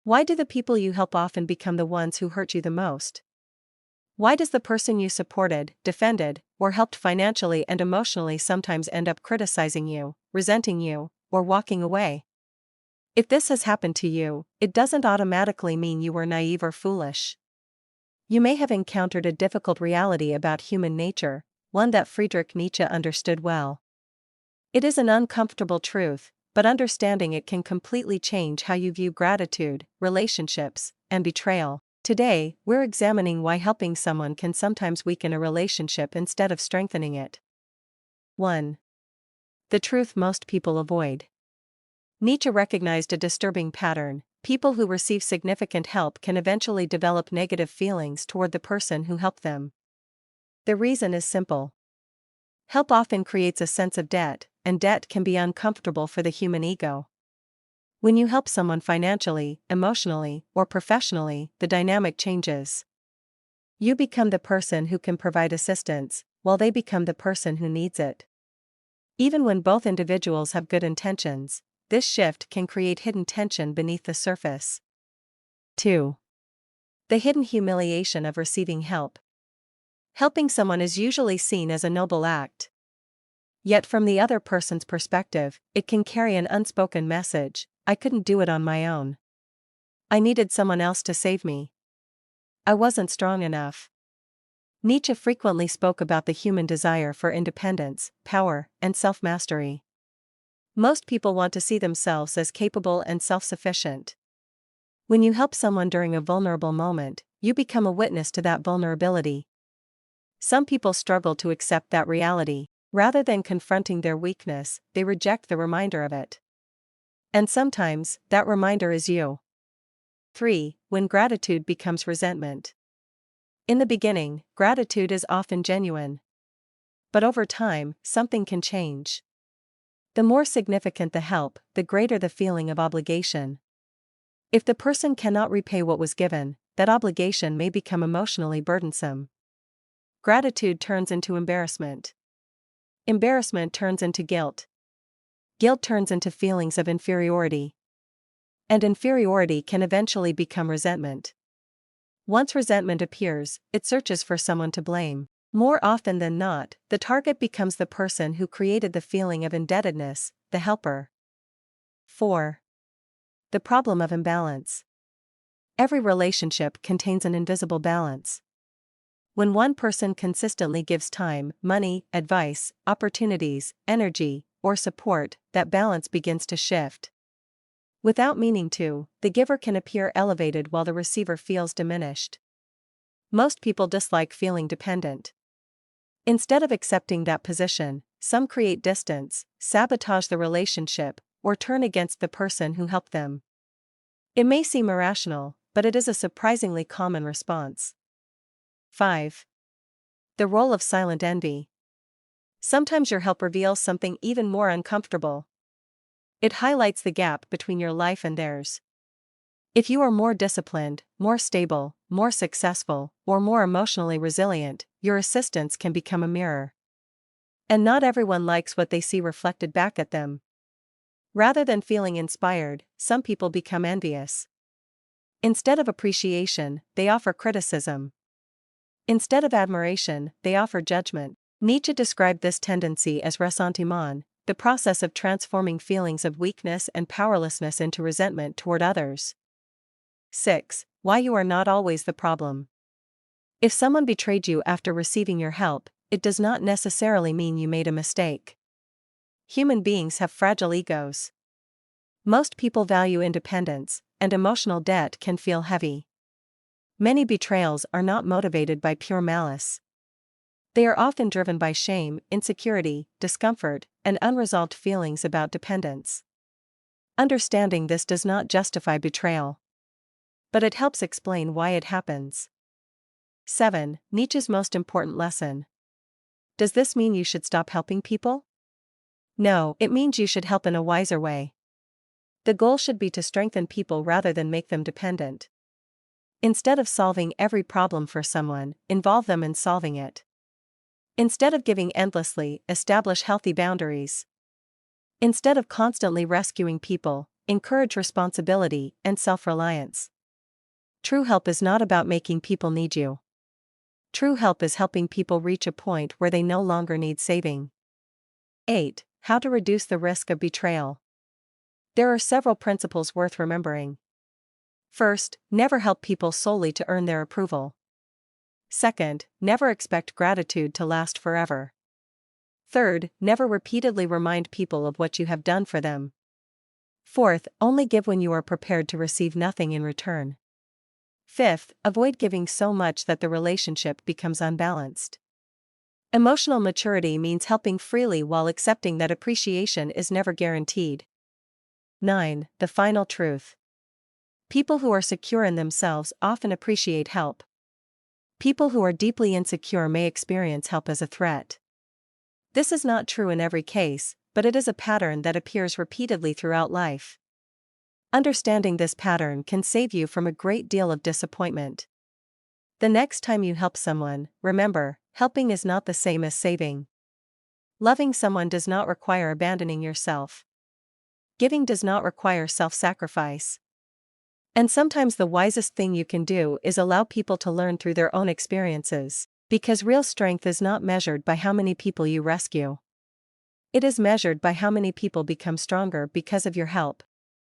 Why do the people you help often become the ones who hurt you the most? Why does the person you supported, defended, or helped financially and emotionally sometimes end up criticizing you, resenting you, or walking away? If this has happened to you, it doesn't automatically mean you were naive or foolish. You may have encountered a difficult reality about human nature, one that Friedrich Nietzsche understood well. It is an uncomfortable truth, but understanding it can completely change how you view gratitude, relationships, and betrayal. Today, we're examining why helping someone can sometimes weaken a relationship instead of strengthening it. 1. The truth most people avoid. Nietzsche recognized a disturbing pattern. People who receive significant help can eventually develop negative feelings toward the person who helped them. The reason is simple. Help often creates a sense of debt, and debt can be uncomfortable for the human ego. When you help someone financially, emotionally, or professionally, the dynamic changes. You become the person who can provide assistance, while they become the person who needs it. Even when both individuals have good intentions, this shift can create hidden tension beneath the surface. 2. The hidden humiliation of receiving help. Helping someone is usually seen as a noble act. Yet from the other person's perspective, it can carry an unspoken message: I couldn't do it on my own. I needed someone else to save me. I wasn't strong enough. Nietzsche frequently spoke about the human desire for independence, power, and self-mastery. Most people want to see themselves as capable and self-sufficient. When you help someone during a vulnerable moment, you become a witness to that vulnerability. Some people struggle to accept that reality. Rather than confronting their weakness, they reject the reminder of it. And sometimes, that reminder is you. 3. When gratitude becomes resentment. In the beginning, gratitude is often genuine. But over time, something can change. The more significant the help, the greater the feeling of obligation. If the person cannot repay what was given, that obligation may become emotionally burdensome. Gratitude turns into embarrassment. Embarrassment turns into guilt. Guilt turns into feelings of inferiority. And inferiority can eventually become resentment. Once resentment appears, it searches for someone to blame. More often than not, the target becomes the person who created the feeling of indebtedness, the helper. 4. The problem of imbalance. Every relationship contains an invisible balance. When one person consistently gives time, money, advice, opportunities, energy, or support, that balance begins to shift. Without meaning to, the giver can appear elevated while the receiver feels diminished. Most people dislike feeling dependent. Instead of accepting that position, some create distance, sabotage the relationship, or turn against the person who helped them. It may seem irrational, but it is a surprisingly common response. 5. The role of silent envy. Sometimes your help reveals something even more uncomfortable. It highlights the gap between your life and theirs. If you are more disciplined, more stable, more successful, or more emotionally resilient, your assistance can become a mirror. And not everyone likes what they see reflected back at them. Rather than feeling inspired, some people become envious. Instead of appreciation, they offer criticism. Instead of admiration, they offer judgment. Nietzsche described this tendency as ressentiment, the process of transforming feelings of weakness and powerlessness into resentment toward others. 6. Why you are not always the problem. If someone betrayed you after receiving your help, it does not necessarily mean you made a mistake. Human beings have fragile egos. Most people value independence, and emotional debt can feel heavy. Many betrayals are not motivated by pure malice. They are often driven by shame, insecurity, discomfort, and unresolved feelings about dependence. Understanding this does not justify betrayal, but it helps explain why it happens. 7. Nietzsche's most important lesson. Does this mean you should stop helping people? No, it means you should help in a wiser way. The goal should be to strengthen people rather than make them dependent. Instead of solving every problem for someone, involve them in solving it. Instead of giving endlessly, establish healthy boundaries. Instead of constantly rescuing people, encourage responsibility and self-reliance. True help is not about making people need you. True help is helping people reach a point where they no longer need saving. 8. How to reduce the risk of betrayal. There are several principles worth remembering. First, never help people solely to earn their approval. Second, never expect gratitude to last forever. Third, never repeatedly remind people of what you have done for them. Fourth, only give when you are prepared to receive nothing in return. Fifth, avoid giving so much that the relationship becomes unbalanced. Emotional maturity means helping freely while accepting that appreciation is never guaranteed. 9. The final truth. People who are secure in themselves often appreciate help. People who are deeply insecure may experience help as a threat. This is not true in every case, but it is a pattern that appears repeatedly throughout life. Understanding this pattern can save you from a great deal of disappointment. The next time you help someone, remember, helping is not the same as saving. Loving someone does not require abandoning yourself. Giving does not require self-sacrifice. And sometimes the wisest thing you can do is allow people to learn through their own experiences, because real strength is not measured by how many people you rescue. It is measured by how many people become stronger because of your help.